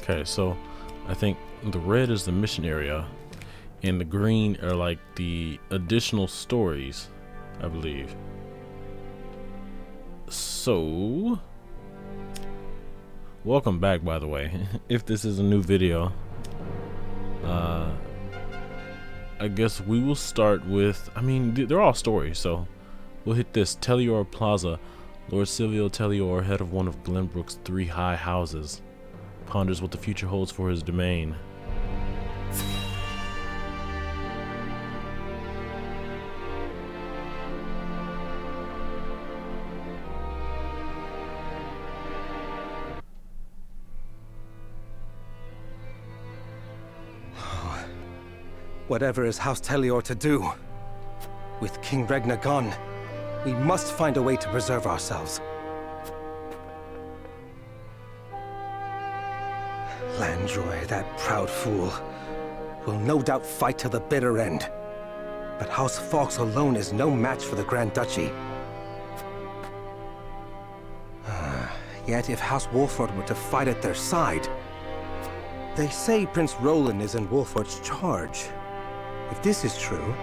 Okay, so I think the red is the mission area, and the green are like the additional stories, I believe. So, welcome back, by the way. If this is a new video, I guess we will start with, I mean, they're all stories, so we'll hit this. Tellior Plaza. Lord Silvio Tellior, head of one of Glenbrook's 3 high houses, ponders what the future holds for his domain. Whatever is House Tellior to do, with King Regna gone, we must find a way to preserve ourselves. Landroy, that proud fool, will no doubt fight to the bitter end. But House Fawkes alone is no match for the Grand Duchy. Yet if House Wolford were to fight at their side, they say Prince Roland is in Wolford's charge. If this is true,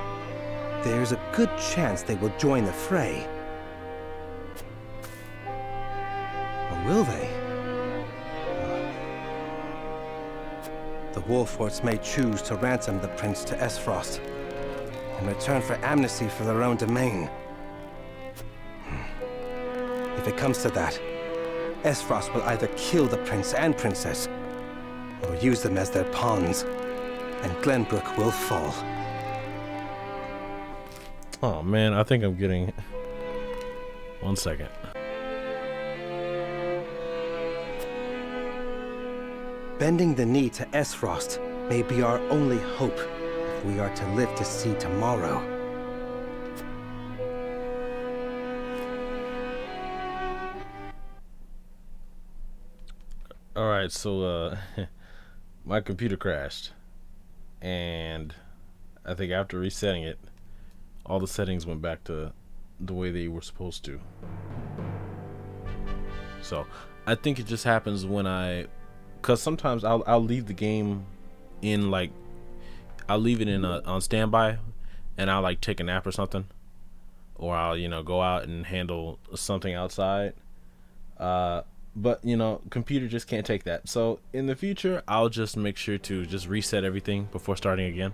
there's a good chance they will join the fray. Or will they? The Wolfords may choose to ransom the prince to Esfrost in return for amnesty for their own domain. If it comes to that, Esfrost will either kill the prince and princess, or use them as their pawns, and Glenbrook will fall. Oh man, I think I'm getting... 1 second. Bending the knee to Esfrost may be our only hope if we are to live to see tomorrow. Alright, so my computer crashed, and I think after resetting it, all the settings went back to the way they were supposed to. So I think it just happens when because sometimes I'll leave the game in, like, I'll leave it in on standby, and I'll like take a nap or something, or I'll, you know, go out and handle something outside. But you know, computer just can't take that. So in the future, I'll just make sure to just reset everything before starting again.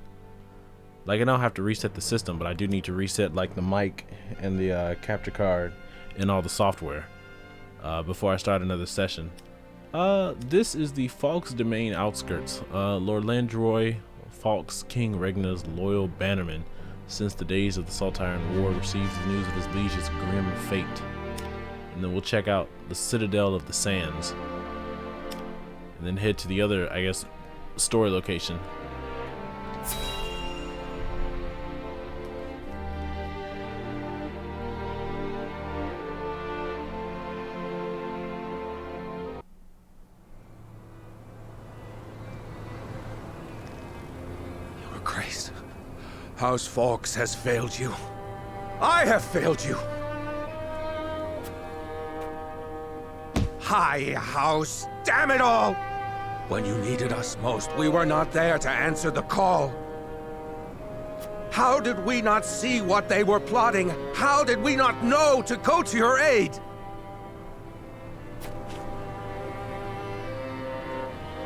Like, I don't have to reset the system, but I do need to reset like the mic and the capture card and all the software before I start another session. This is the Fawkes domain outskirts. Lord Landroy Fawkes, King Regna's loyal bannerman since the days of the Saltire War, receives the news of his liege's grim fate. And then we'll check out the Citadel of the Sands, and then head to the other, I guess, story location. Your Grace, House Fawkes has failed you. I have failed you. High House, damn it all! When you needed us most, we were not there to answer the call. How did we not see what they were plotting? How did we not know to go to your aid?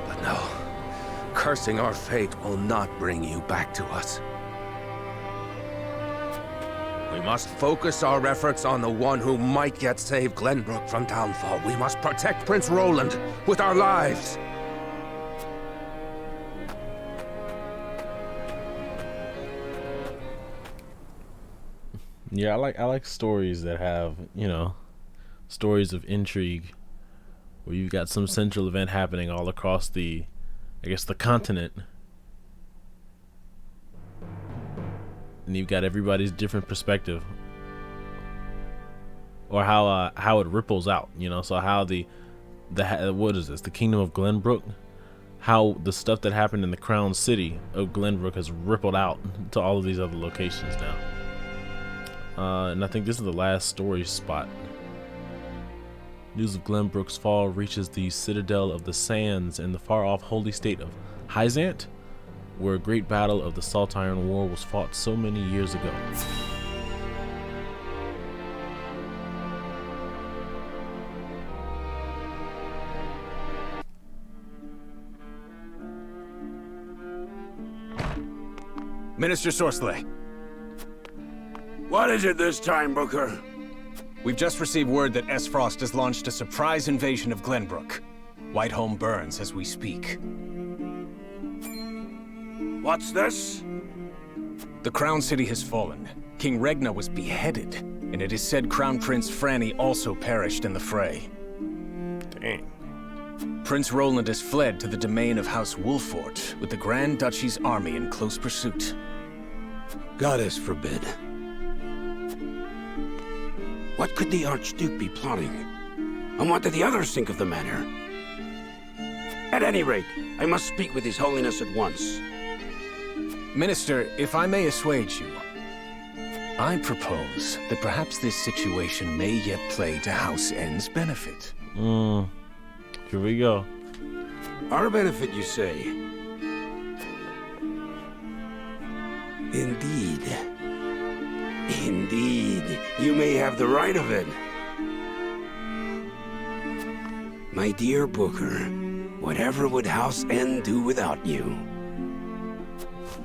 But no, cursing our fate will not bring you back to us. We must focus our efforts on the one who might yet save Glenbrook from downfall. We must protect Prince Roland with our lives. Yeah, I like stories that have, you know, stories of intrigue, where you've got some central event happening all across the, I guess, the continent. And you've got everybody's different perspective, or how it ripples out, you know. So how the what is this, the Kingdom of Glenbrook, how the stuff that happened in the Crown City of Glenbrook has rippled out to all of these other locations now. And I think this is the last story spot. News of Glenbrook's fall reaches the citadel of the Sands in the far-off holy state of Hyzant, where a great battle of the Salt Iron War was fought so many years ago. Minister Sorsley. What is it this time, Booker? We've just received word that S. Frost has launched a surprise invasion of Glenbrook. Whiteholm burns as we speak. What's this? The Crown City has fallen. King Regna was beheaded, and it is said Crown Prince Franny also perished in the fray. Dang. Prince Roland has fled to the domain of House Wolfort, with the Grand Duchy's army in close pursuit. Goddess forbid. What could the Archduke be plotting? And what did the others think of the matter? At any rate, I must speak with His Holiness at once. Minister, if I may assuage you, I propose that perhaps this situation may yet play to House N's benefit. Here we go. Our benefit, you say? Indeed. Indeed, you may have the right of it. My dear Booker, whatever would House N do without you?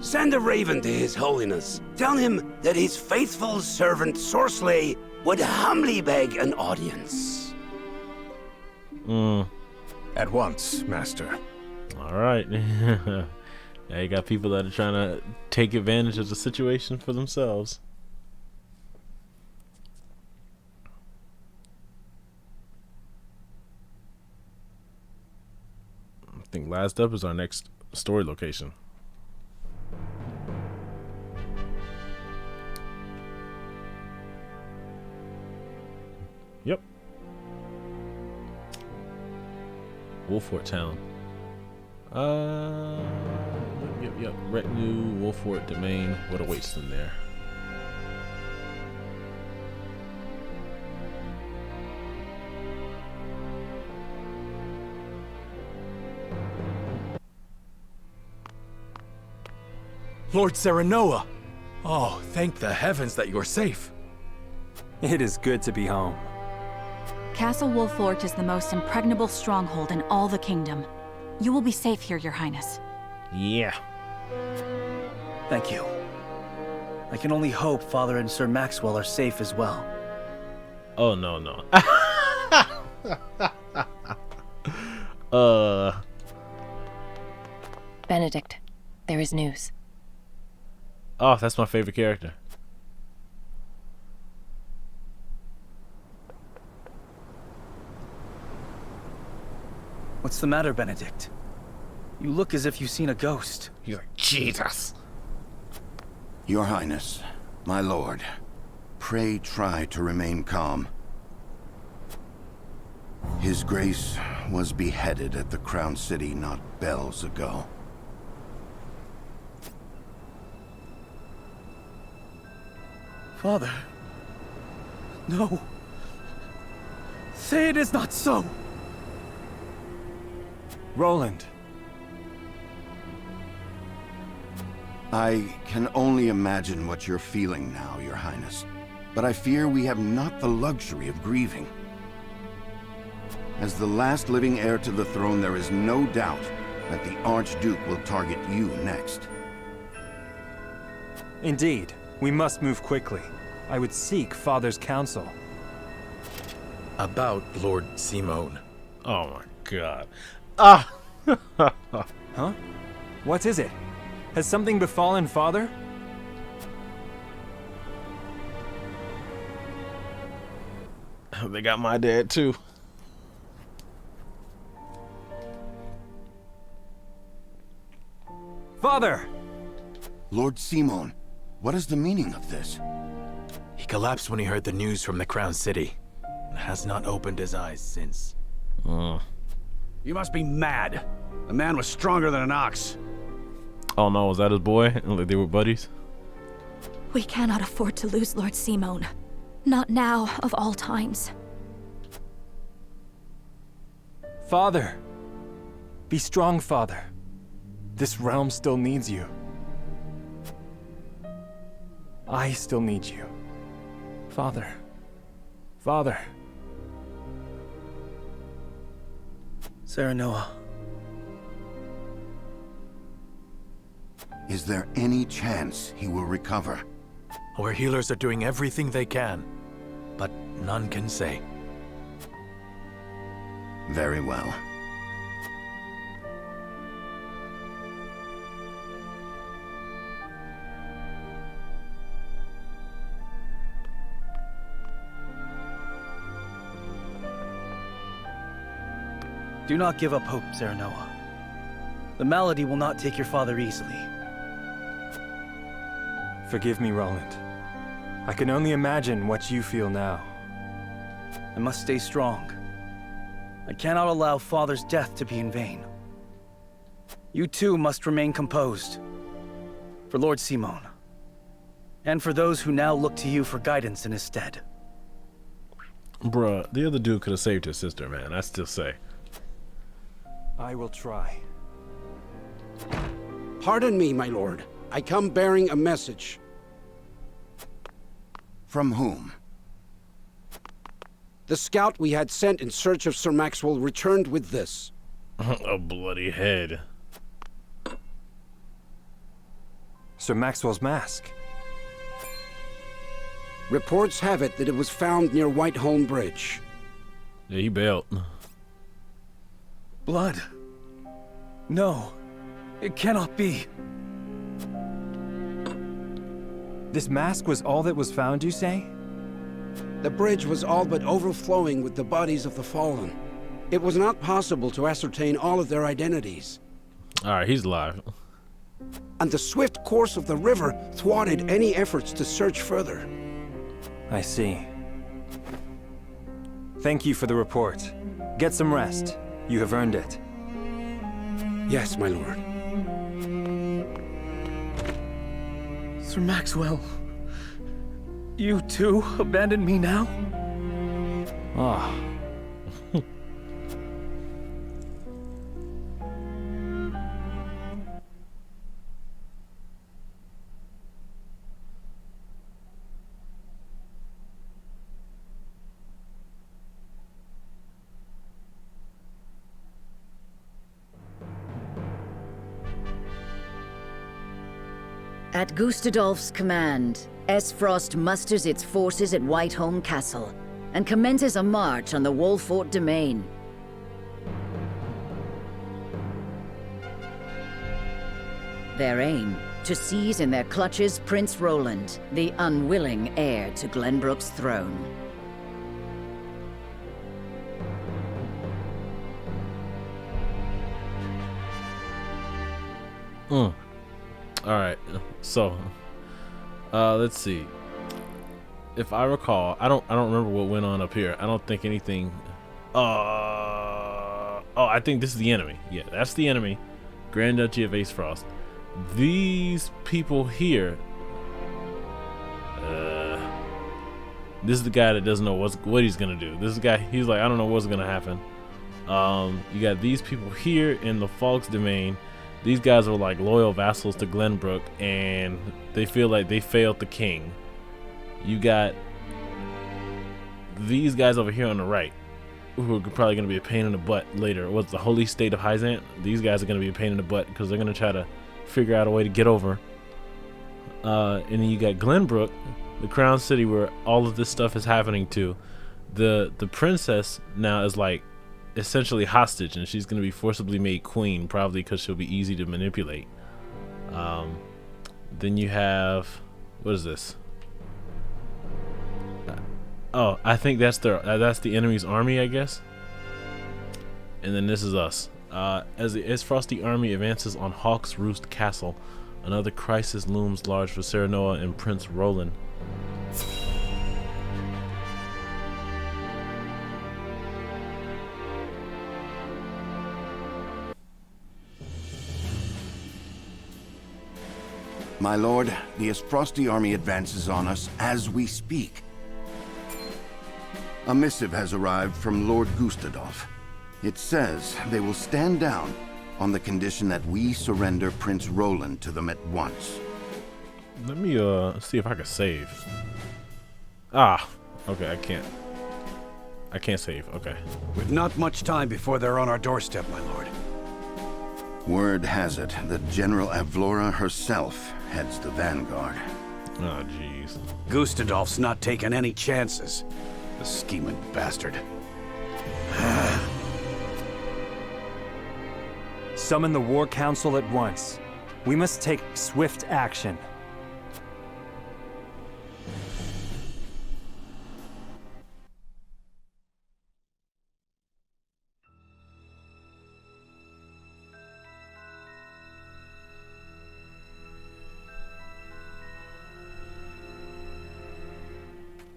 Send a raven to His Holiness. Tell him that his faithful servant Sorsley would humbly beg an audience. At once, Master. All right. Yeah, you got people that are trying to take advantage of the situation for themselves. I think last up is our next story location. Yep. Wolfort Town. Yep. Retinue, Wolfort Domain. What awaits them there? Lord Serenoa! Oh, thank the heavens that you're safe. It is good to be home. Castle Wolfort is the most impregnable stronghold in all the kingdom. You will be safe here, Your Highness. Yeah. Thank you. I can only hope Father and Sir Maxwell are safe as well. Oh, no. Benedict, there is news. Oh, that's my favorite character. What's the matter, Benedict? You look as if you've seen a ghost. He's like, Jesus. Your Highness, my lord, pray try to remain calm. His Grace was beheaded at the Crown City not bells ago. Father. No. Say it is not so. Roland. I can only imagine what you're feeling now, Your Highness. But I fear we have not the luxury of grieving. As the last living heir to the throne, there is no doubt that the Archduke will target you next. Indeed. We must move quickly. I would seek Father's counsel. About Lord Simone. Oh my god. Huh? What is it? Has something befallen Father? They got my dad too. Father! Lord Simone, what is the meaning of this? He collapsed when he heard the news from the Crown City, and has not opened his eyes since. You must be mad. The man was stronger than an ox. Oh no, was that his boy? Like they were buddies? We cannot afford to lose Lord Simone. Not now, of all times. Father! Be strong, Father. This realm still needs you. I still need you. Father. Father. Serenoa. Is there any chance he will recover? Our healers are doing everything they can, but none can say. Very well. Do not give up hope, Serenoa. The malady will not take your father easily. Forgive me, Roland. I can only imagine what you feel now. I must stay strong. I cannot allow Father's death to be in vain. You too must remain composed. For Lord Simon. And for those who now look to you for guidance in his stead. Bruh, the other dude could have saved his sister, man. I still say. I will try. Pardon me, my lord. I come bearing a message. From whom? The scout we had sent in search of Sir Maxwell returned with this. A bloody head. Sir Maxwell's mask. Reports have it that it was found near Whiteholm Bridge. Yeah, he bailed. Blood. No. It cannot be. This mask was all that was found, you say? The bridge was all but overflowing with the bodies of the fallen. It was not possible to ascertain all of their identities. Alright, he's alive. And the swift course of the river thwarted any efforts to search further. I see. Thank you for the report. Get some rest. You have earned it. Yes, my lord. Sir Maxwell. You too abandon me now? Ah. At Gustadolf's command, S-Frost musters its forces at Whiteholm Castle and commences a march on the Wolfort domain. Their aim, to seize in their clutches Prince Roland, the unwilling heir to Glenbrook's throne. Alright, so let's see. If I recall, I don't remember what went on up here. I don't think anything. Oh, I think this is the enemy. Yeah, that's the enemy. Grand Duchy of Ace-Frost. These people here. This is the guy that doesn't know what he's gonna do. This is the guy. He's like, I don't know what's gonna happen. You got these people here in the Falk's domain. These guys are like loyal vassals to Glenbrook, and they feel like they failed the king. You got these guys over here on the right, who are probably going to be a pain in the butt later. What's the Holy State of Hyzant? These guys are going to be a pain in the butt because they're going to try to figure out a way to get over. And then you got Glenbrook, the crown city where all of this stuff is happening to. The princess now is like essentially hostage, and she's going to be forcibly made queen, probably because she'll be easy to manipulate. Then you have, what is this? Oh, I think that's the enemy's army, I guess. And then this is us. As the Frosty army advances on Hawk's Roost Castle, another crisis looms large for Serenoa and Prince Roland. My lord, the Frosty army advances on us as we speak. A missive has arrived from Lord Gustadolf. It says they will stand down on the condition that we surrender Prince Roland to them at once. Let me see if I can save. Ah, okay, I can't save. Okay. With not much time before they're on our doorstep, my lord. Word has it that General Avlora herself heads the vanguard. Oh, jeez. Gustadolf's not taking any chances. The scheming bastard. Summon the War Council at once. We must take swift action.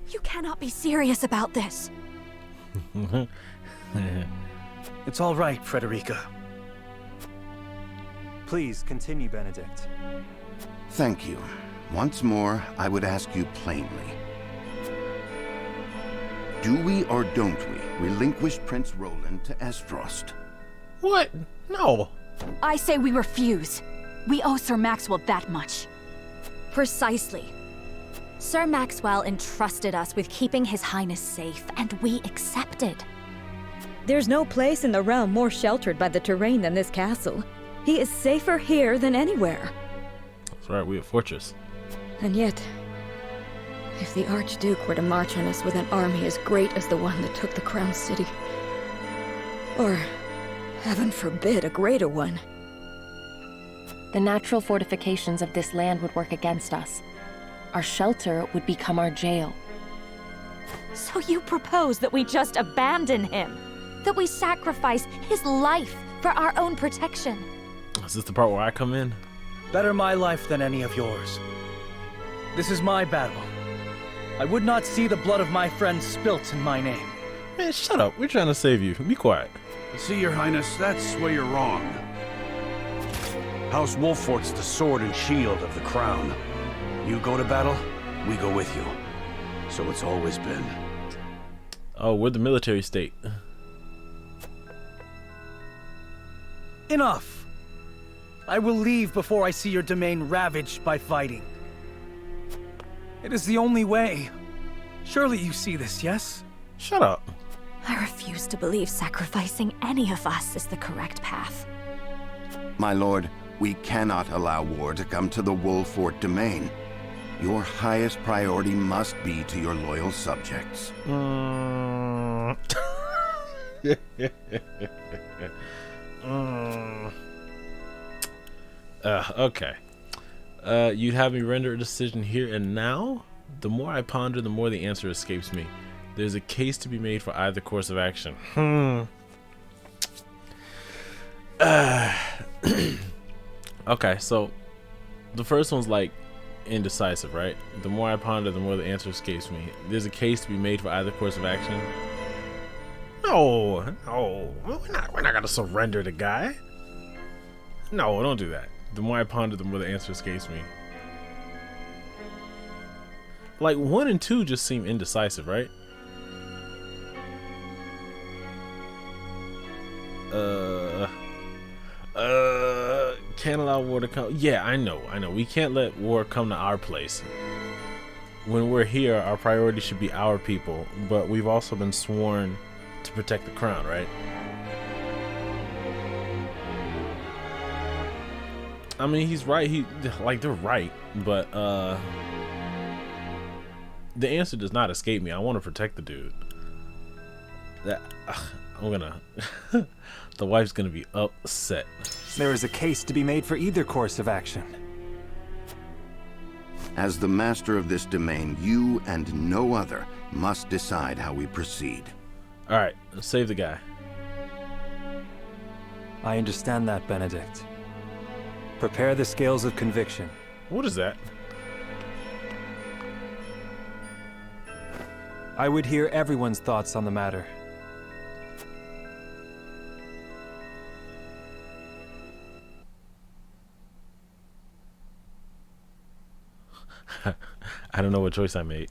You cannot be serious about this. It's all right, Frederica. Please continue, Benedict. Thank you. Once more, I would ask you plainly. Do we or don't we relinquish Prince Roland to Esfrost? What? No. I say we refuse. We owe Sir Maxwell that much. Precisely. Sir Maxwell entrusted us with keeping His Highness safe, and we accepted. There's no place in the realm more sheltered by the terrain than this castle. He is safer here than anywhere. That's right, we're a fortress. And yet, if the Archduke were to march on us with an army as great as the one that took the Crown City, or, heaven forbid, a greater one. The natural fortifications of this land would work against us. Our shelter would become our jail. So you propose that we just abandon him? That we sacrifice his life for our own protection? Is this the part where I come in? Better my life than any of yours. This is my battle. I would not see the blood of my friends spilt in my name. Man, shut up. We're trying to save you. Be quiet. See, Your Highness, that's where you're wrong. House Wolfort's the sword and shield of the crown. You go to battle, we go with you. So it's always been. Oh, we're the military state. Enough! I will leave before I see your domain ravaged by fighting. It is the only way. Surely you see this, yes? Shut up. I refuse to believe sacrificing any of us is the correct path. My lord, we cannot allow war to come to the Wolfort domain. Your highest priority must be to your loyal subjects. Okay. You'd have me render a decision here and now? The more I ponder, the more the answer escapes me. There's a case to be made for either course of action. Okay, so the first one's like indecisive, right? The more I ponder, the more the answer escapes me. There's a case to be made for either course of action. No, we're not gonna surrender the guy. No, don't do that. The more I ponder, the more the answer escapes me. Like 1 and 2 just seem indecisive, right? Can't allow war to come. Yeah, I know. We can't let war come to our place. When we're here, our priority should be our people, but we've also been sworn to protect the crown, right? I mean, he's right. They're right, but the answer does not escape me. I want to protect the dude. I'm gonna. The wife's gonna be upset. There is a case to be made for either course of action. As the master of this domain, you and no other must decide how we proceed. All right, save the guy. I understand that, Benedict. Prepare the scales of conviction. What is that? I would hear everyone's thoughts on the matter. I don't know what choice I made.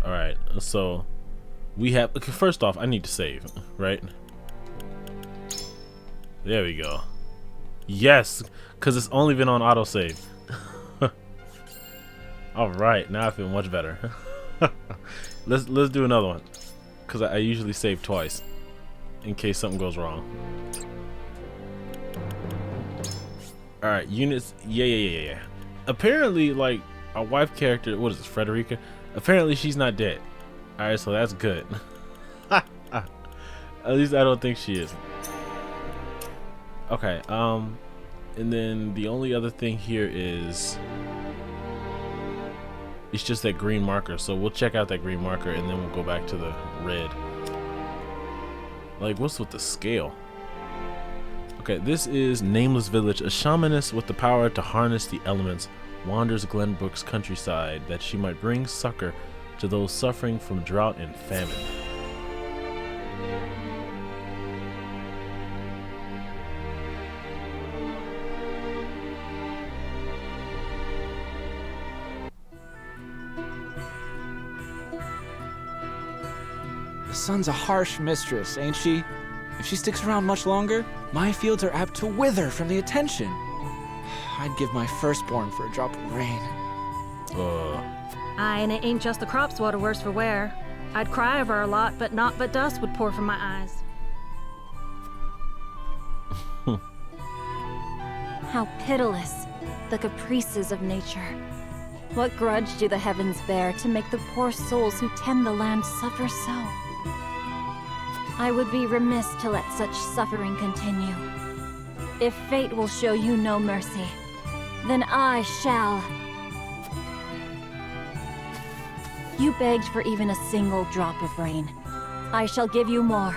All right, so we have. Okay, first off, I need to save, right? There we go. Yes, because it's only been on autosave. All right, now I feel much better. let's do another one, because I usually save twice in case something goes wrong. All right, units. Yeah. Apparently, like our wife character, what is this, Frederica? Apparently, she's not dead. All right, so that's good. At least I don't think she is. Okay. And then the only other thing here is it's just that green marker. So we'll check out that green marker and then we'll go back to the red. Like, what's with the scale? Okay, this is Nameless Village. A shamaness with the power to harness the elements wanders Glenbrook's countryside that she might bring succor to those suffering from drought and famine. The sun's a harsh mistress, ain't she? If she sticks around much longer, my fields are apt to wither from the attention. I'd give my firstborn for a drop of rain. Aye, and it ain't just the crops what are worse for wear. I'd cry over a lot, but naught but dust would pour from my eyes. How pitiless, the caprices of nature. What grudge do the heavens bear to make the poor souls who tend the land suffer so? I would be remiss to let such suffering continue. If fate will show you no mercy, then I shall. You begged for even a single drop of rain. I shall give you more.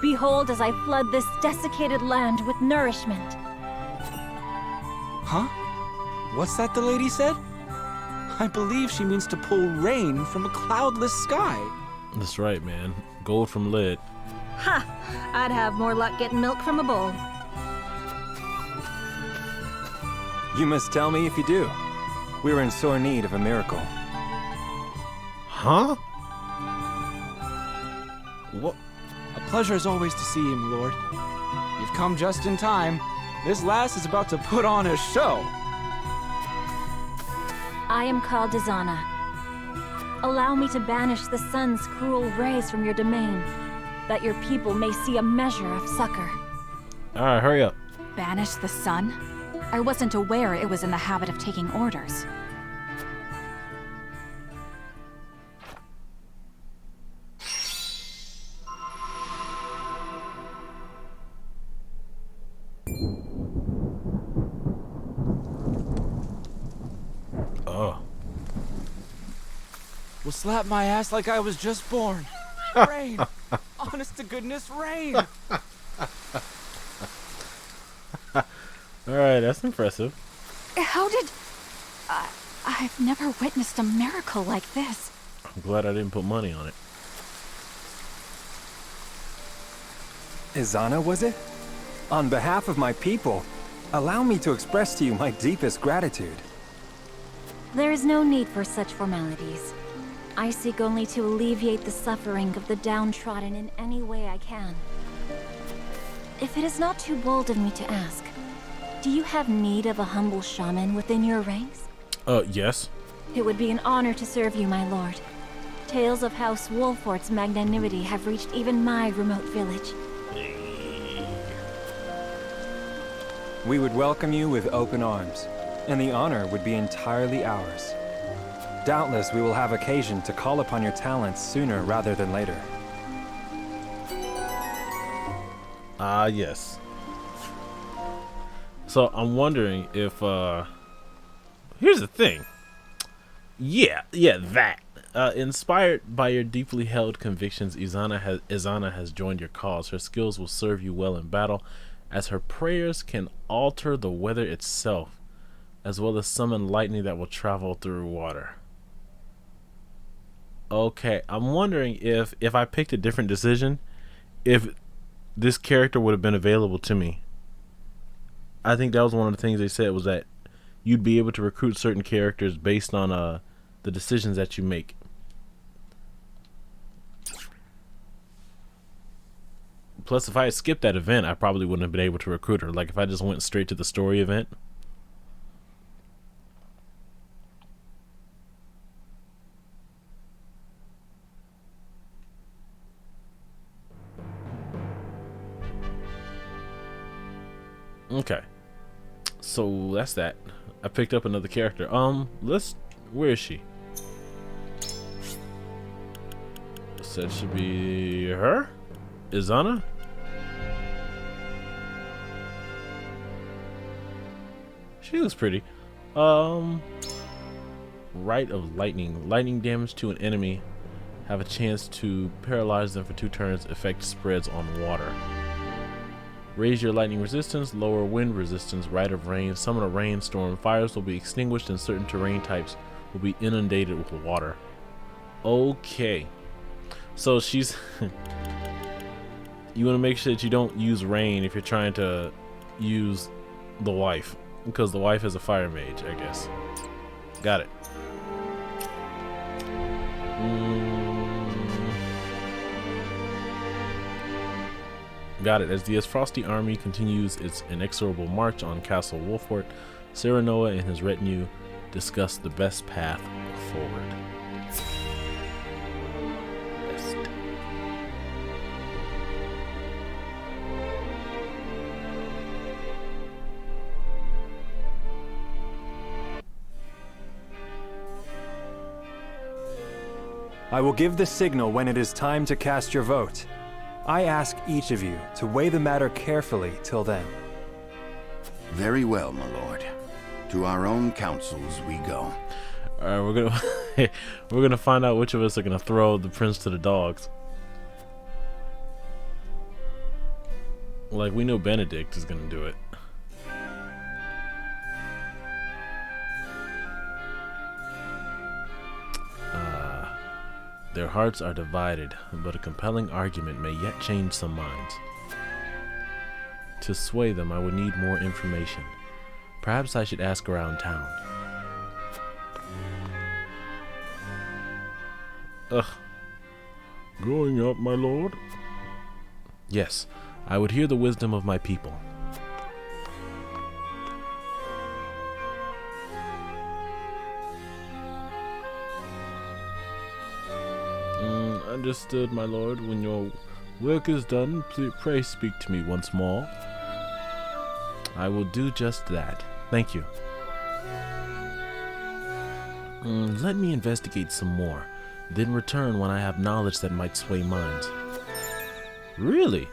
Behold as I flood this desiccated land with nourishment. Huh? What's that the lady said? I believe she means to pull rain from a cloudless sky. That's right, man. Gold from lead. Ha! I'd have more luck getting milk from a bull. You must tell me if you do. We're in sore need of a miracle. Huh? What? A pleasure as always to see you, my lord. You've come just in time. This lass is about to put on a show. I am called Izana. Allow me to banish the sun's cruel rays from your domain, that your people may see a measure of succor. Alright, hurry up. Banish the sun? I wasn't aware it was in the habit of taking orders. Oh. Will slap my ass like I was just born. Rain! Honest to goodness, rain! Alright, that's impressive. How did... I've never witnessed a miracle like this. I'm glad I didn't put money on it. Izana, was it? On behalf of my people, allow me to express to you my deepest gratitude. There is no need for such formalities. I seek only to alleviate the suffering of the downtrodden in any way I can. If it is not too bold of me to ask, do you have need of a humble shaman within your ranks? Yes. It would be an honor to serve you, my lord. Tales of House Wolfort's magnanimity have reached even my remote village. We would welcome you with open arms, and the honor would be entirely ours. Doubtless we will have occasion to call upon your talents sooner rather than later. Yes. So I'm wondering if here's the thing. Yeah, that. Inspired by your deeply held convictions, Izana has joined your cause. Her skills will serve you well in battle, as her prayers can alter the weather itself, as well as summon lightning that will travel through water. Okay, I'm wondering if I picked a different decision, if this character would have been available to me. I think that was one of the things they said, was that you'd be able to recruit certain characters based on the decisions that you make. Plus, if I had skipped that event, I probably wouldn't have been able to recruit her. Like, if I just went straight to the story event. Okay. So, that's that. I picked up another character. Where is she? Said should be her? Izana? She looks pretty. Rite of Lightning. Lightning damage to an enemy. Have a chance to paralyze them for 2 turns. Effect spreads on water. Raise your lightning resistance, lower wind resistance. Rite of Rain. Summon a rainstorm. Fires will be extinguished and certain terrain types will be inundated with water. Okay. So she's... You want to make sure that you don't use rain if you're trying to use the wife. Because the wife is a fire mage, I guess. Got it. Got it. As the Frosty army continues its inexorable march on Castle Wolfort, Serenoa and his retinue discuss the best path forward. I will give the signal when it is time to cast your vote. I ask each of you to weigh the matter carefully till then. Very well, my lord. To our own councils we go. Alright, we're gonna find out which of us are gonna throw the prince to the dogs. Like, we know Benedict is gonna do it. Their hearts are divided, but a compelling argument may yet change some minds. To sway them, I would need more information. Perhaps I should ask around town. Growing up, my lord? Yes, I would hear the wisdom of my people. Understood, my lord. When your work is done, pray speak to me once more. I will do just that. Thank you. Let me investigate some more, then return when I have knowledge that might sway minds. Really?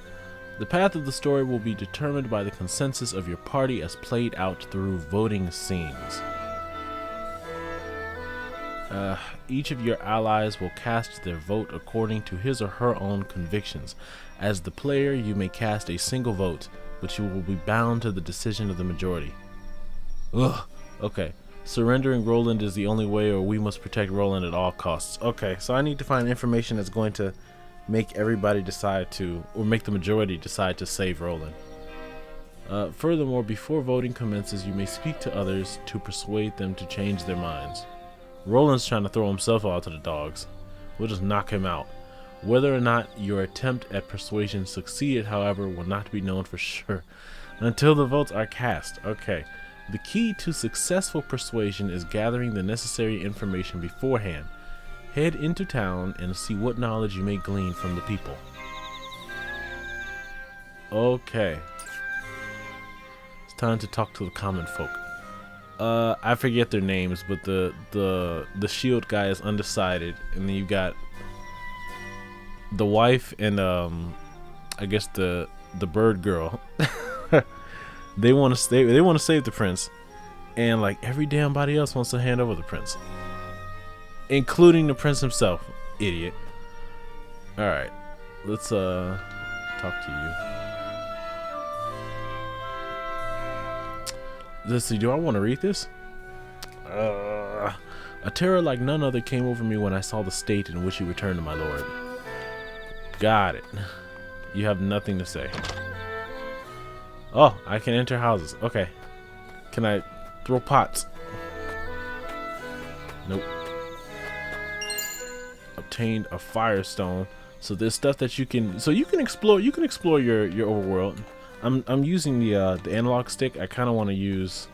The path of the story will be determined by the consensus of your party as played out through voting scenes. Each of your allies will cast their vote according to his or her own convictions. As the player, you may cast a single vote, but you will be bound to the decision of the majority. Okay. Surrendering Roland is the only way, or we must protect Roland at all costs. Okay, so I need to find information that's going to make everybody decide to, or make the majority decide to save Roland. Furthermore, before voting commences, you may speak to others to persuade them to change their minds. Roland's trying to throw himself out to the dogs. We'll just knock him out. Whether or not your attempt at persuasion succeeded, however, will not be known for sure until the votes are cast. Okay. The key to successful persuasion is gathering the necessary information beforehand. Head into town and see what knowledge you may glean from the people. Okay. It's time to talk to the common folk. I forget their names, but the shield guy is undecided, and then you got the wife and I guess the bird girl. They want to save the prince, and like every damn body else wants to hand over the prince, including the prince himself. Idiot. All right, let's talk to you. Let's see, do I want to read this? A terror like none other came over me when I saw the state in which you returned to my lord. Got it. You have nothing to say. Oh, I can enter houses. Okay. Can I throw pots? Nope. Obtained a firestone. So there's stuff that you can explore. You can explore your overworld. I'm using the analog stick. I kind of want to use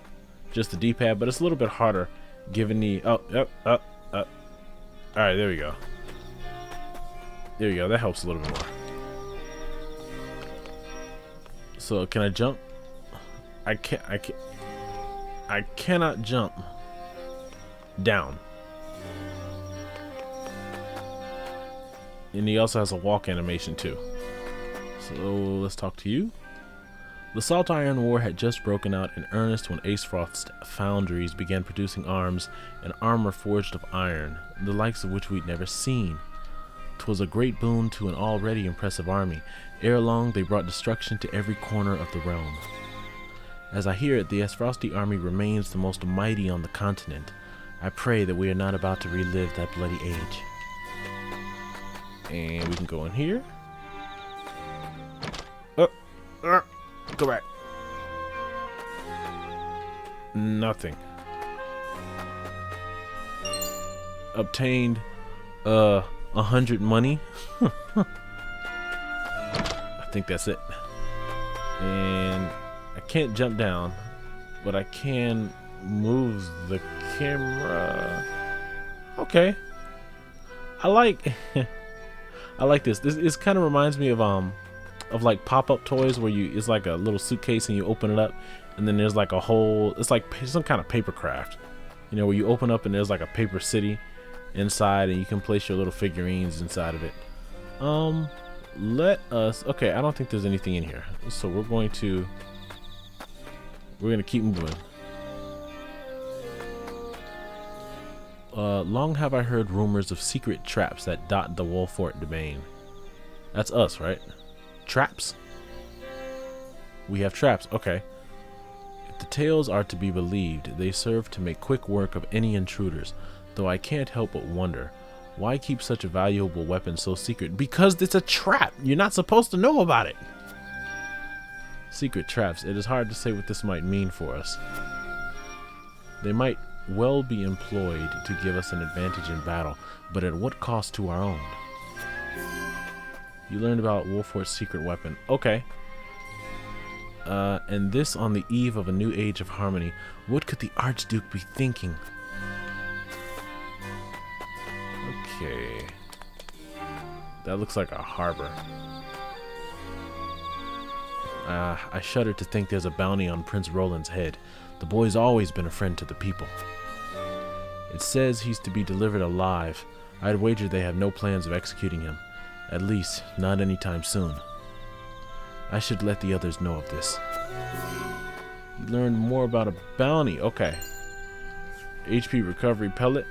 just the D-pad, but it's a little bit harder given the all right, there we go. There you go. That helps a little bit more. So can I jump? I cannot jump down. And he also has a walk animation too. So let's talk to you. The Salt Iron War had just broken out in earnest when Frost's foundries began producing arms and armor forged of iron, the likes of which we'd never seen. 'Twas a great boon to an already impressive army. Ere long they brought destruction to every corner of the realm. As I hear it, the Frosty army remains the most mighty on the continent. I pray that we are not about to relive that bloody age. And we can go in here. Go back. Nothing. Obtained 100 money. I think that's it. And I can't jump down, but I can move the camera. Okay. I like I like this. This kind of reminds me of like pop-up toys where it's like a little suitcase and you open it up and then there's like a whole, it's like some kind of paper craft, you know, where you open up and there's like a paper city inside and you can place your little figurines inside of it. Okay, I don't think there's anything in here, so we're going to keep moving. Long have I heard rumors of secret traps that dot the Wolfort domain. That's us, right? Traps? We have traps, okay. If the tales are to be believed, they serve to make quick work of any intruders, though I can't help but wonder, why keep such a valuable weapon so secret? Because it's a trap! You're not supposed to know about it! Secret traps. It is hard to say what this might mean for us. They might well be employed to give us an advantage in battle, but at what cost to our own? You learned about Wolfort's secret weapon. Okay. And this on the eve of a new age of harmony. What could the Archduke be thinking? Okay. That looks like a harbor. I shudder to think there's a bounty on Prince Roland's head. The boy's always been a friend to the people. It says he's to be delivered alive. I'd wager they have no plans of executing him. At least, not anytime soon. I should let the others know of this. You learned more about a bounty. Okay. HP recovery pellet.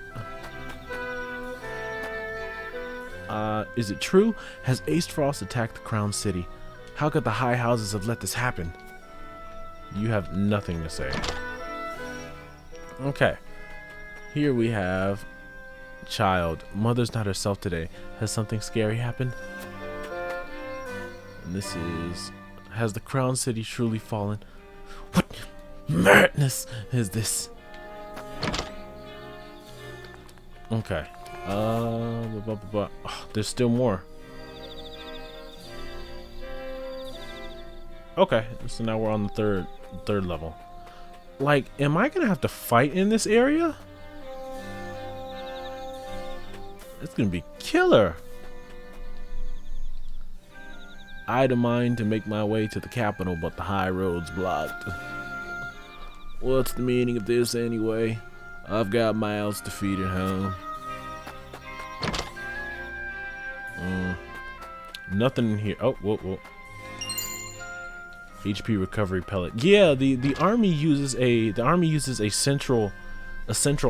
Is it true? Has Frost attacked the Crown City? How could the high houses have let this happen? You have nothing to say. Okay. Here we have child. Mother's not herself today. Has something scary happened? And this is... Has the Crown City truly fallen? What madness is this? Okay. Oh, there's still more. Okay, so now we're on the third level. Like, am I gonna have to fight in this area? It's gonna be killer. I'd a mind to make my way to the capital, but the high road's blocked. What's the meaning of this anyway? I've got miles to feed at home. Nothing in here. Oh, whoa. HP recovery pellet. Yeah, the army uses a central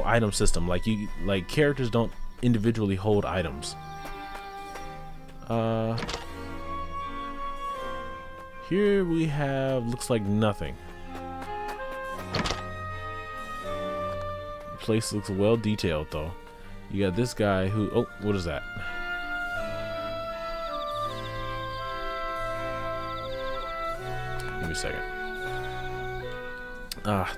item system. Like characters don't individually hold items. Here we have, looks like nothing. The place looks well detailed though. You got this guy who, oh, what is that? Give me a second.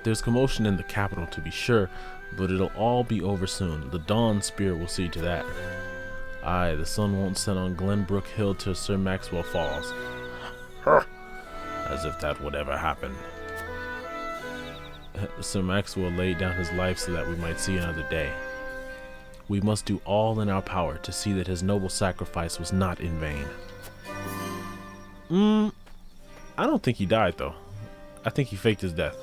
There's commotion in the capital to be sure, but it'll all be over soon. The Dawn Spear will see to that. Aye, the sun won't set on Glenbrook Hill till Sir Maxwell falls. As if that would ever happen. Sir Maxwell laid down his life so that we might see another day. We must do all in our power to see that his noble sacrifice was not in vain. I don't think he died, though. I think he faked his death.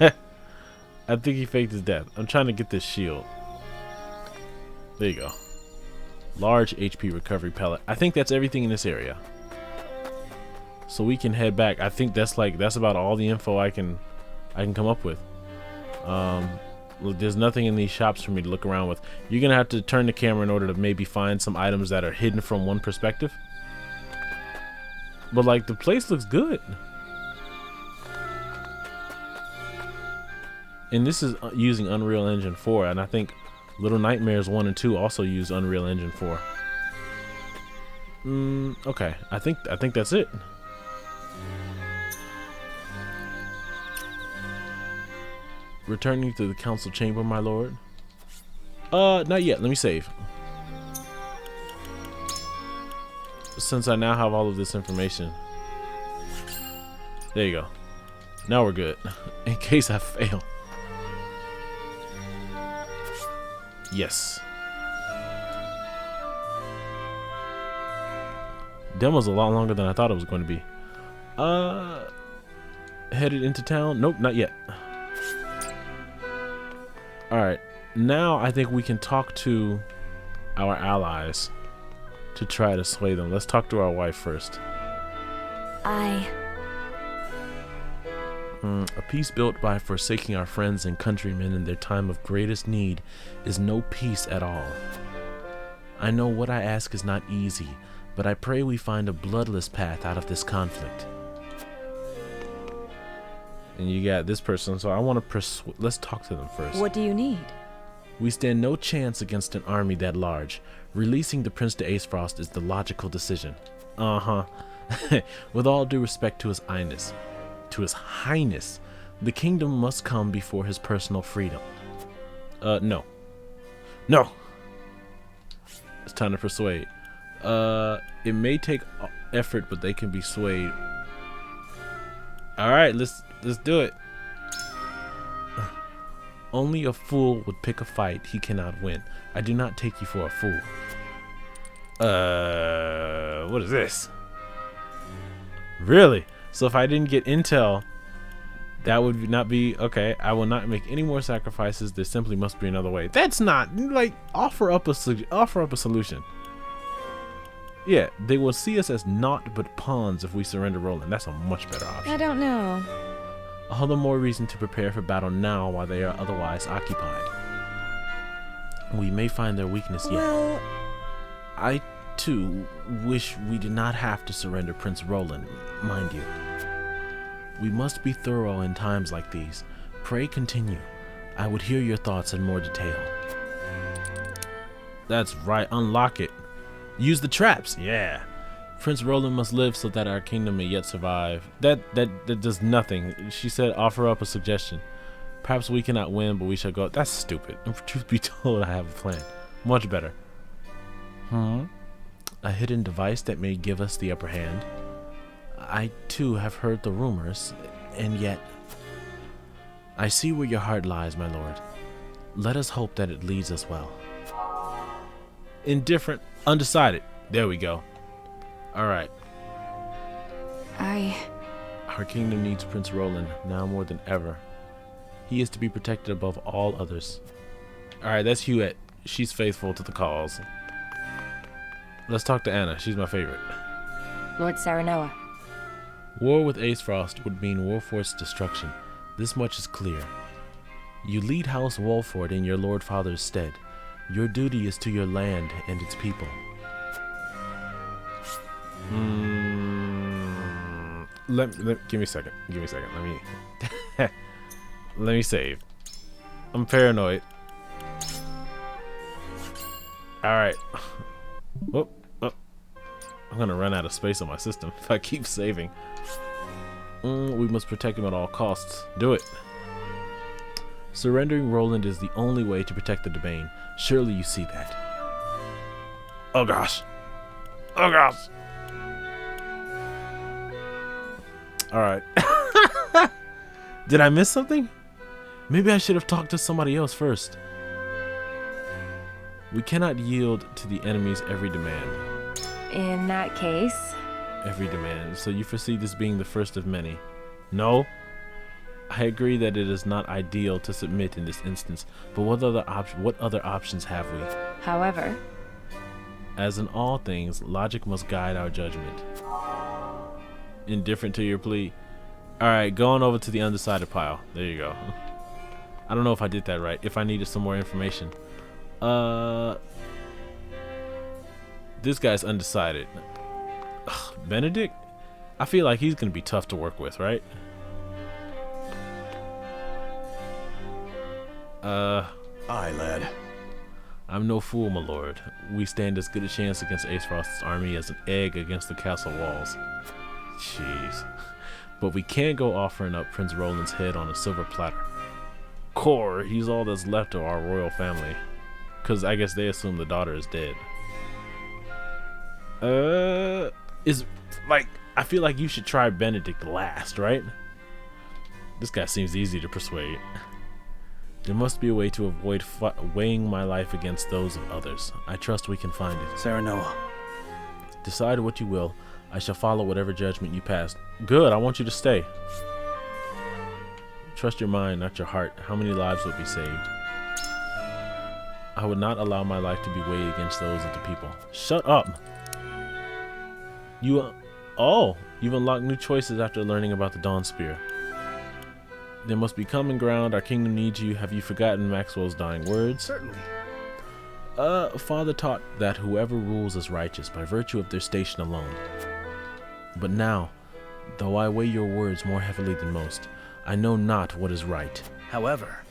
I think he faked his death. I'm trying to get this shield. There you go. Large HP recovery pellet. I think that's everything in this area. So we can head back. I think that's about all the info I can come up with. There's nothing in these shops for me to look around with. You're gonna have to turn the camera in order to maybe find some items that are hidden from one perspective. But like, the place looks good. And this is using Unreal Engine 4, and I think Little Nightmares 1 and 2 also use Unreal Engine 4. Okay, I think that's it. Returning to the council chamber, my lord. Not yet. Let me save. Since I now have all of this information. There you go. Now we're good. In case I fail. Yes. Demo's a lot longer than I thought it was going to be. Headed into town? Nope, not yet. Alright. Now I think we can talk to our allies to try to sway them. Let's talk to our wife first. A peace built by forsaking our friends and countrymen in their time of greatest need is no peace at all. I know what I ask is not easy, but I pray we find a bloodless path out of this conflict. And you got this person, so I want to let's talk to them first. What do you need? We stand no chance against an army that large. Releasing the Prince to Acefrost is the logical decision. With all due respect to His Highness. The kingdom must come before his personal freedom. No. No! It's time to persuade. It may take effort, but they can be swayed. Alright, let's do it. Only a fool would pick a fight he cannot win. I do not take you for a fool. What is this? Really? So if I didn't get intel, that would not be okay. I will not make any more sacrifices. There simply must be another way. That's not like offer up a solution. Yeah, they will see us as naught but pawns if we surrender Roland. That's a much better option. I don't know. All the more reason to prepare for battle now while they are otherwise occupied. We may find their weakness yet. Well, I too wish we did not have to surrender Prince Roland, mind you. We must be thorough in times like these. Pray continue. I would hear your thoughts in more detail. That's right, unlock it. Use the traps, yeah. Prince Roland must live so that our kingdom may yet survive. That does nothing. She said offer up a suggestion. Perhaps we cannot win, but we shall go. That's stupid. Truth be told, I have a plan. Much better. A hidden device that may give us the upper hand. I too have heard the rumors, and yet I see where your heart lies, my lord. Let us hope that it leads us well. Indifferent, undecided. There we go. Alright. Our kingdom needs Prince Roland now more than ever. He is to be protected above all others. Alright, that's Huette. She's faithful to the cause. Let's talk to Anna. She's my favorite. Lord Saranoa. War with Acefrost would mean Wolfort's destruction. This much is clear. You lead House Wolfort in your Lord Father's stead. Your duty is to your land and its people. Give me a second. Let me save. I'm paranoid. Alright. Whoop. Oh. I'm gonna run out of space on my system if I keep saving. We must protect him at all costs. Do it. Surrendering Roland is the only way to protect the domain. Surely you see that. Oh gosh. Oh gosh. Alright. Did I miss something? Maybe I should have talked to somebody else first. We cannot yield to the enemy's every demand. In that case... Every demand. So you foresee this being the first of many? No? I agree that it is not ideal to submit in this instance, but what other options have we? However... As in all things, logic must guide our judgment. Indifferent to your plea. Alright, going over to the undecided pile. There you go. I don't know if I did that right. If I needed some more information. This guy's undecided. Ugh, Benedict? I feel like he's gonna be tough to work with, right? Aye, lad. I'm no fool, my lord. We stand as good a chance against Ace Frost's army as an egg against the castle walls. Jeez. But we can't go offering up Prince Roland's head on a silver platter. Core, he's all that's left of our royal family. Because I guess they assume the daughter is dead. I feel like you should try Benedict last, right? This guy seems easy to persuade. There must be a way to avoid weighing my life against those of others. I trust we can find it. Serenoa. Decide what you will. I shall follow whatever judgment you pass. Good, I want you to stay. Trust your mind, not your heart. How many lives would be saved? I would not allow my life to be weighed against those of the people. Shut up! You've unlocked new choices after learning about the Dawn Spear. There must be common ground. Our kingdom needs you. Have you forgotten Maxwell's dying words? Certainly. Father taught that whoever rules is righteous by virtue of their station alone. But now, though I weigh your words more heavily than most, I know not what is right. However,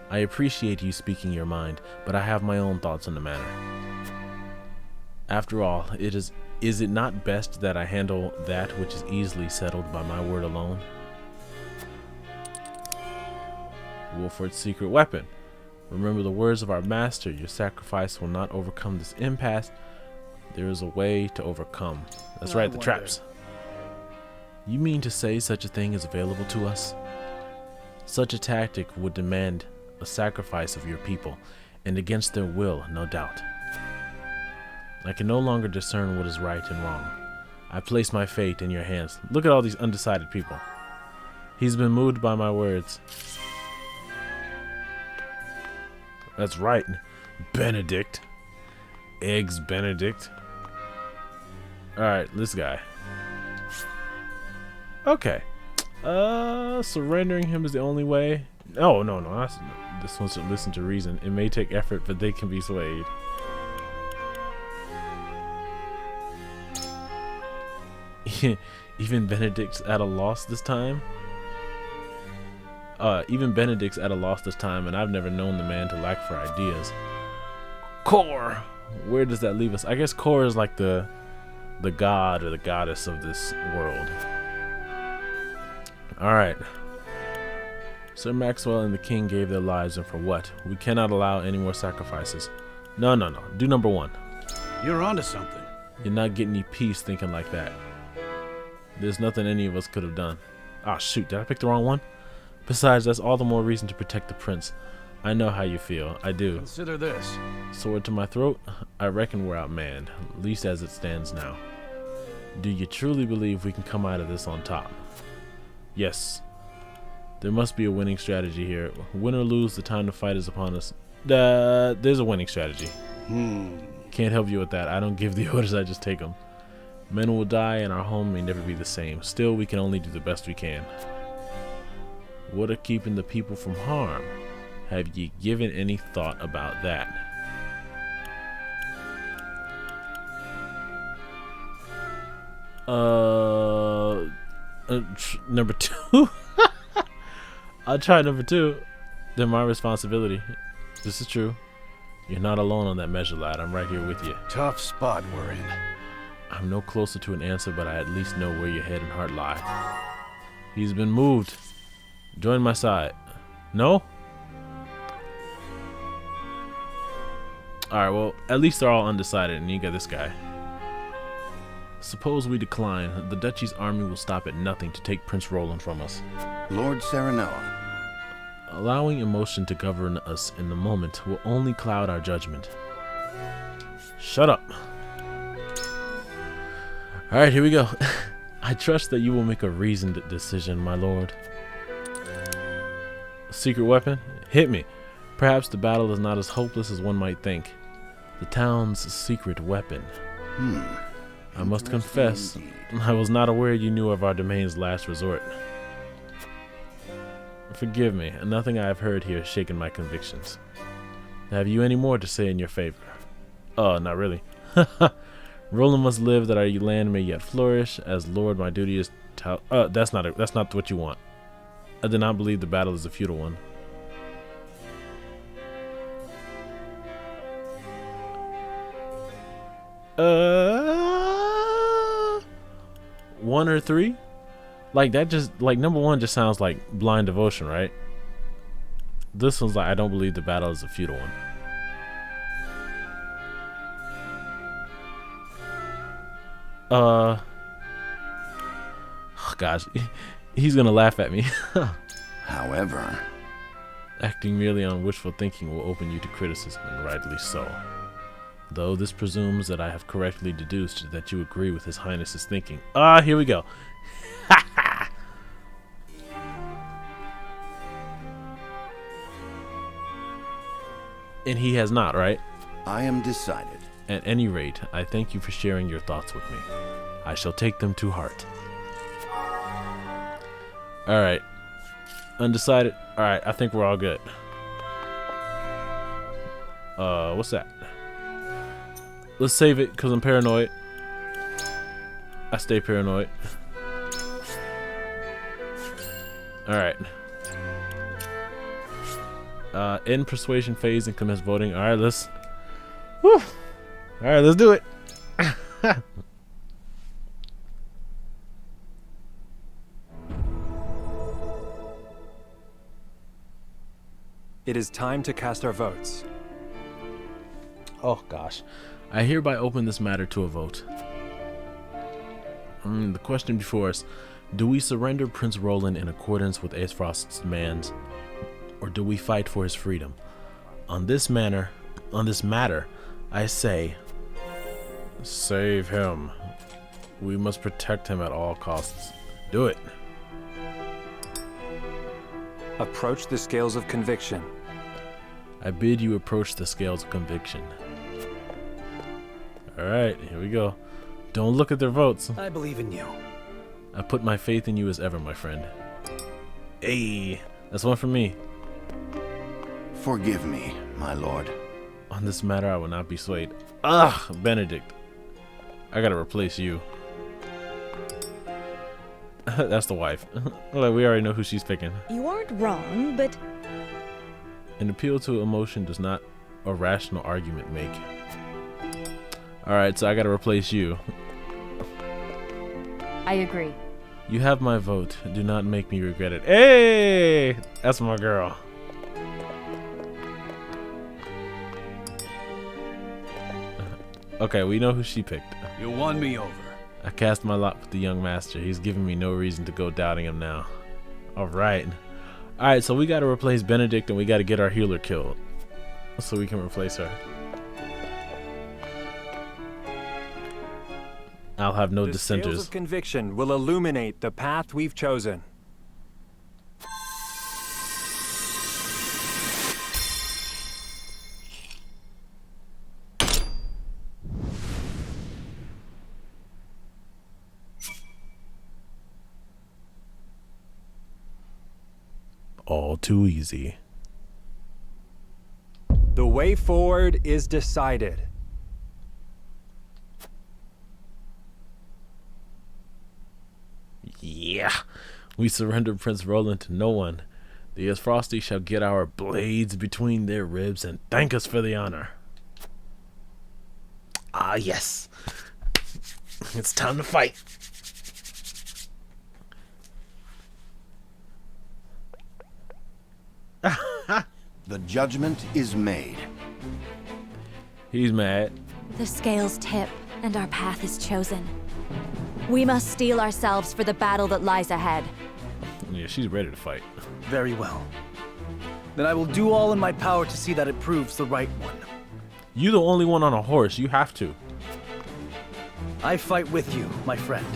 I appreciate you speaking your mind, but I have my own thoughts on the matter. After all, is it not best that I handle that which is easily settled by my word alone? Wolford's secret weapon. Remember the words of our master, your sacrifice will not overcome this impasse. There is a way to overcome. That's right, the traps. You mean to say such a thing is available to us? Such a tactic would demand a sacrifice of your people, and against their will, no doubt. I can no longer discern what is right and wrong. I place my fate in your hands. Look at all these undecided people. He's been moved by my words. That's right. Benedict. Eggs Benedict. Alright, this guy. Okay. Surrendering him is the only way. No. This one should listen to reason. It may take effort, but they can be swayed. Even Benedict's at a loss this time. Even Benedict's at a loss this time, and I've never known the man to lack for ideas. Core! Where does that leave us? I guess Core is like the god or the goddess of this world. Alright. Sir Maxwell and the king gave their lives, and for what? We cannot allow any more sacrifices. No. Do number one. You're onto something. You're not getting any peace thinking like that. There's nothing any of us could have done. Ah, shoot, did I pick the wrong one? Besides, that's all the more reason to protect the prince. I know how you feel. I do. Consider this. Sword to my throat? I reckon we're outmanned, at least as it stands now. Do you truly believe we can come out of this on top? Yes. There must be a winning strategy here. Win or lose, the time to fight is upon us. There's a winning strategy. Can't help you with that. I don't give the orders, I just take them. Men will die and our home may never be the same. Still, we can only do the best we can. What of keeping the people from harm? Have ye given any thought about that? Number 2. I'll try number 2. They're my responsibility. This is true. You're not alone on that measure, lad. I'm right here with you. Tough spot we're in. I'm no closer to an answer, but I at least know where your head and heart lie. He's been moved. Join my side. No? Alright, well, at least they're all undecided, and you got this guy. Suppose we decline. The Duchy's army will stop at nothing to take Prince Roland from us. Lord Serenoa. Allowing emotion to govern us in the moment will only cloud our judgment. Shut up. Alright, here we go. I trust that you will make a reasoned decision, my lord. Secret weapon? Hit me. Perhaps the battle is not as hopeless as one might think. The town's secret weapon. I must confess, I was not aware you knew of our domain's last resort. Forgive me, nothing I have heard here has shaken my convictions. Have you any more to say in your favor? Oh, not really. Roland must live that our land may yet flourish. As lord, my duty is to... that's not what you want. I do not believe the battle is a futile one. One or three? Like that just like number one just sounds like blind devotion, right? This one's like I don't believe the battle is a futile one. Oh gosh, he's gonna laugh at me. However, acting merely on wishful thinking will open you to criticism, and rightly so. Though this presumes that I have correctly deduced that you agree with His Highness's thinking. Here we go. And he has not, right? I am decided. At any rate, I thank you for sharing your thoughts with me. I shall take them to heart. Alright. Undecided. Alright, I think we're all good. What's that? Let's save it, because I'm paranoid. I stay paranoid. Alright. End persuasion phase and commence voting. Alright, let's... Whew. Alright, let's do it. It is time to cast our votes. Oh gosh. I hereby open this matter to a vote. The question before us, do we surrender Prince Roland in accordance with Aesfrost's demands, or do we fight for his freedom? On this matter, I say, save him. We must protect him at all costs. Do it. Approach the scales of conviction. I bid you approach the scales of conviction. Alright, here we go. Don't look at their votes. I believe in you. I put my faith in you as ever, my friend. Hey, that's one for me. Forgive me, my lord. On this matter, I will not be swayed. Ugh, Benedict. I gotta replace you. That's the wife. Like, we already know who she's picking. You aren't wrong, but... An appeal to emotion does not a rational argument make. Alright, so I gotta replace you. I agree. You have my vote. Do not make me regret it. Hey! That's my girl. Okay, we know who she picked. You won me over. I cast my lot with the young master. He's giving me no reason to go doubting him now. Alright. Alright, so we gotta replace Benedict and we gotta get our healer killed. So we can replace her. I'll have no dissenters. The scales of conviction will illuminate the path we've chosen. All too easy. The way forward is decided. Yeah, we surrender Prince Roland to no one. The Aesfrosti shall get our blades between their ribs and thank us for the honor. Ah, yes. It's time to fight. The judgment is made. He's mad. The scales tip, and our path is chosen. We must steel ourselves for the battle that lies ahead. Yeah, she's ready to fight. Very well. Then I will do all in my power to see that it proves the right one. You're the only one on a horse. You have to. I fight with you, my friend.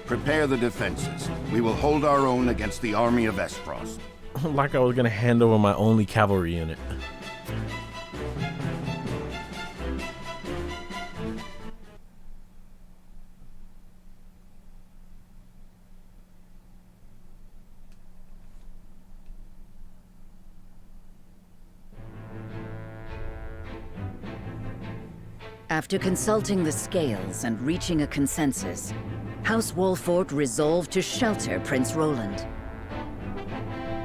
Prepare the defenses. We will hold our own against the army of Esfrost. Like I was gonna hand over my only cavalry unit. After consulting the scales and reaching a consensus, House Wolfort resolved to shelter Prince Roland.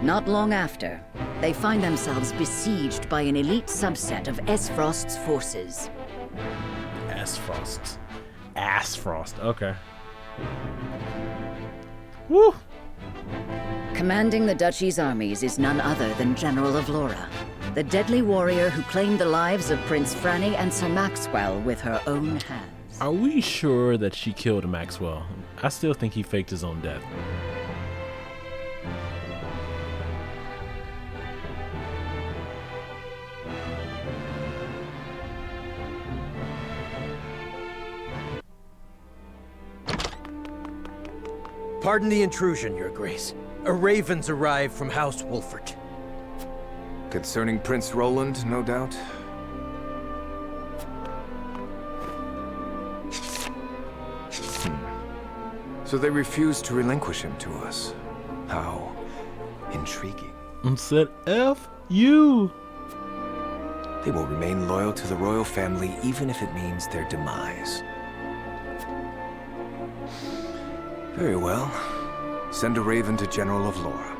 Not long after, they find themselves besieged by an elite subset of Esfrost's forces. Assfrost. Okay. Woo! Commanding the Duchy's armies is none other than General of Laura, the deadly warrior who claimed the lives of Prince Franny and Sir Maxwell with her own hands. Are we sure that she killed Maxwell? I still think he faked his own death. Pardon the intrusion, Your Grace. A raven's arrived from House Wolfort. Concerning Prince Roland, no doubt? So they refused to relinquish him to us. How intriguing. And said, F you. They will remain loyal to the royal family even if it means their demise. Very well. Send a raven to General of Laura.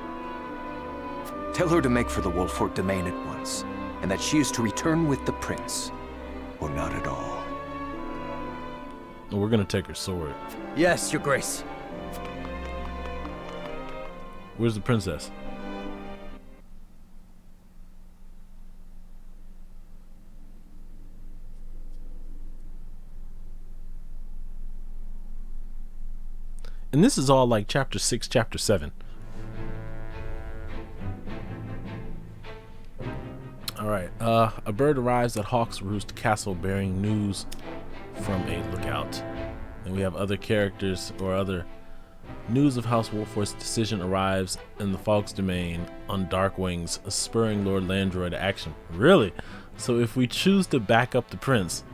Tell her to make for the Wolfort domain at once, and that she is to return with the prince, or not at all. We're gonna take her sword. Yes, Your Grace. Where's the princess? And this is all like chapter 6, chapter 7. Alright, a bird arrives at Hawk's Roost Castle bearing news from a lookout. And we have other characters or other news of House Wolfort's decision arrives in the Fog's domain on Dark Wings, spurring Lord Landroy to action. Really? So if we choose to back up the prince,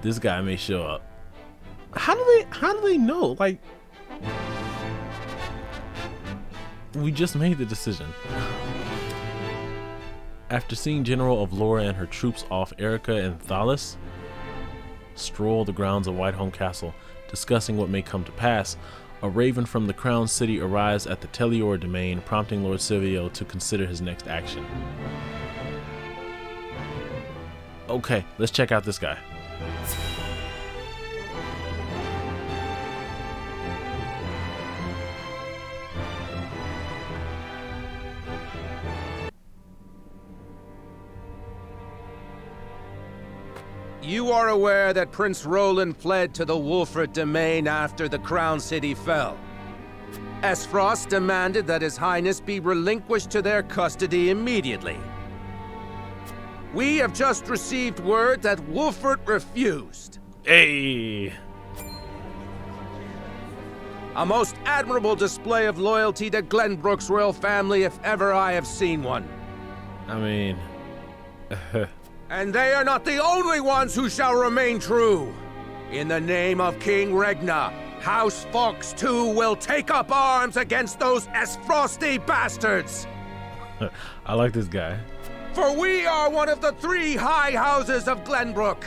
this guy may show up. How do they know? Like, we just made the decision. After seeing General of Laura and her troops off, Erica and Thalis stroll the grounds of Whiteholm Castle, discussing what may come to pass. A raven from the Crown City arrives at the Tellior domain, prompting Lord Silvio to consider his next action. Okay, let's check out this guy. You are aware that Prince Roland fled to the Wolfort domain after the Crown City fell. Esfrost demanded that His Highness be relinquished to their custody immediately. We have just received word that Wolfort refused. Hey! A most admirable display of loyalty to Glenbrook's royal family if ever I have seen one. I mean... And they are not the only ones who shall remain true. In the name of King Regna, House Fox too will take up arms against those Esfrosty bastards. I like this guy. For we are one of the 3 high houses of Glenbrook.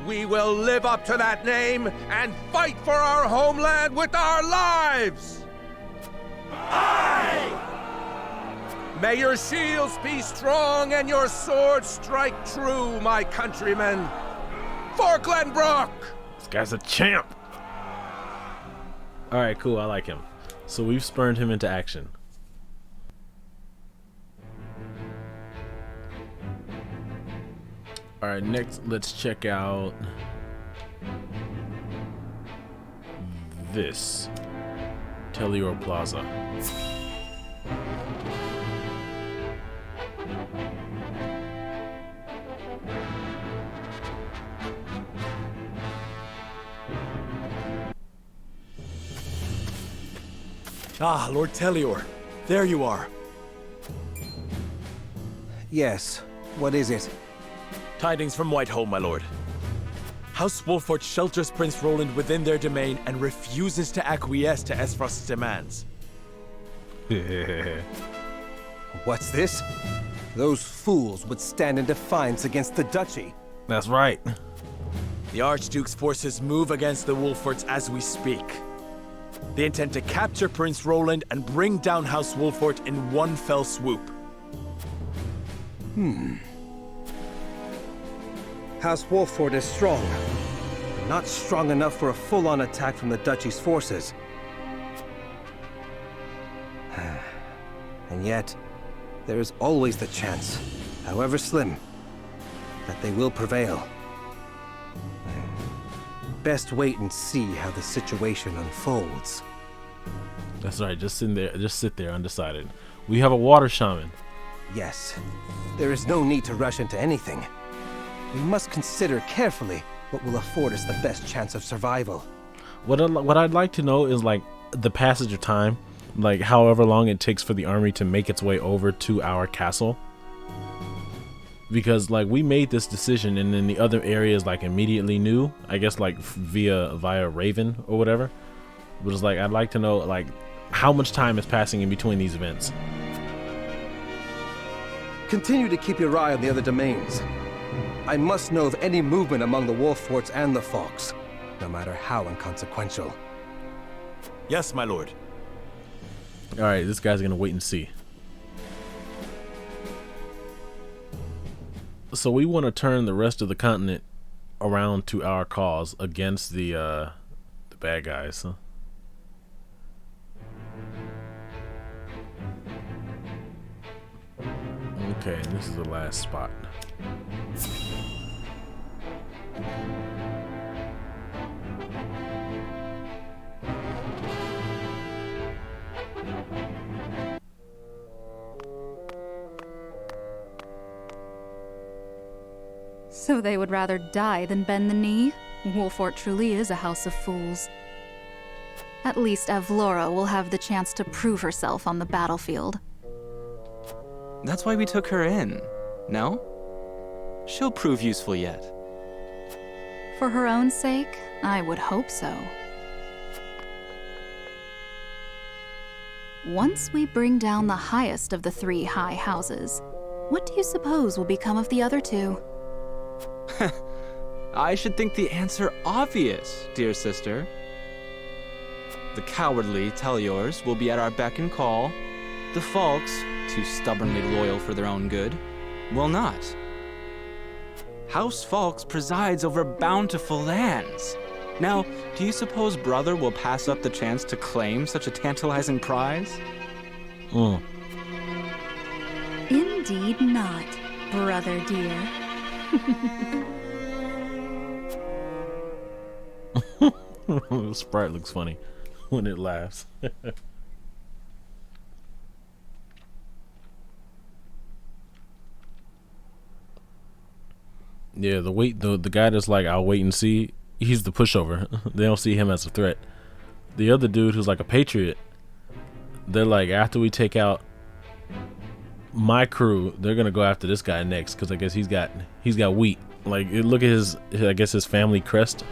We will live up to that name and fight for our homeland with our lives. Aye! May your shields be strong and your swords strike true, my countrymen. For Glenbrook! This guy's a champ. Alright, cool, I like him. So we've spurned him into action. All right, next let's check out this Telior Plaza. Ah, Lord Telior. There you are. Yes. What is it? Tidings from Whitehall, my lord. House Wolfort shelters Prince Roland within their domain and refuses to acquiesce to Esfrost's demands. What's this? Those fools would stand in defiance against the duchy. That's right. The Archduke's forces move against the Wolforts as we speak. They intend to capture Prince Roland and bring down House Wolfort in one fell swoop. House Wolfort is strong, but not strong enough for a full-on attack from the duchy's forces. And yet, there is always the chance, however slim, that they will prevail. Best wait and see how the situation unfolds. That's right. Just sit there undecided. We have a water shaman. Yes, there is no need to rush into anything. We must consider carefully what will afford us the best chance of survival. What I'd like to know is like the passage of time, like however long it takes for the army to make its way over to our castle. Because like we made this decision and then the other areas like immediately knew, I guess like via Raven or whatever. But it's like I'd like to know like how much time is passing in between these events. Continue to keep your eye on the other domains. I must know of any movement among the Wolforts and the Falks, no matter how inconsequential. Yes, my lord. All right, this guy's gonna wait and see. So we want to turn the rest of the continent around to our cause against the bad guys. Huh? Okay, this is the last spot. So they would rather die than bend the knee? Wolfort truly is a house of fools. At least Avlora will have the chance to prove herself on the battlefield. That's why we took her in, no? She'll prove useful yet. For her own sake, I would hope so. Once we bring down the highest of the three high houses, what do you suppose will become of the other two? I should think the answer obvious, dear sister. The cowardly Teliors will be at our beck and call. The Falks, too stubbornly loyal for their own good, will not. House Falks presides over bountiful lands. Now, do you suppose Brother will pass up the chance to claim such a tantalizing prize? Indeed not, brother dear. The sprite looks funny when it laughs. Yeah, the guy that's like, I'll wait and see, he's the pushover. They don't see him as a threat. The other dude who's like a patriot, they're like, after we take out my crew, they're gonna go after this guy next because I guess he's got wheat. Like, look at his I guess his family crest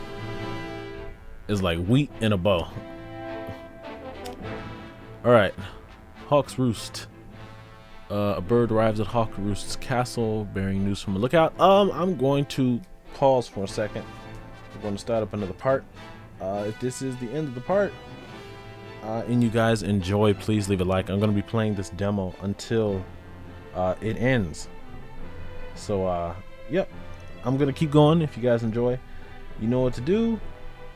is like wheat and a bow. All right, Hawk's Roost. A bird arrives at Hawk Roost's castle bearing news from a lookout. I'm going to pause for a second. We're going to start up another part. If this is the end of the part and you guys enjoy, please leave a like. I'm going to be playing this demo until it ends. So yep, I'm going to keep going. If you guys enjoy, you know what to do,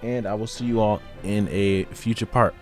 and I will see you all in a future part.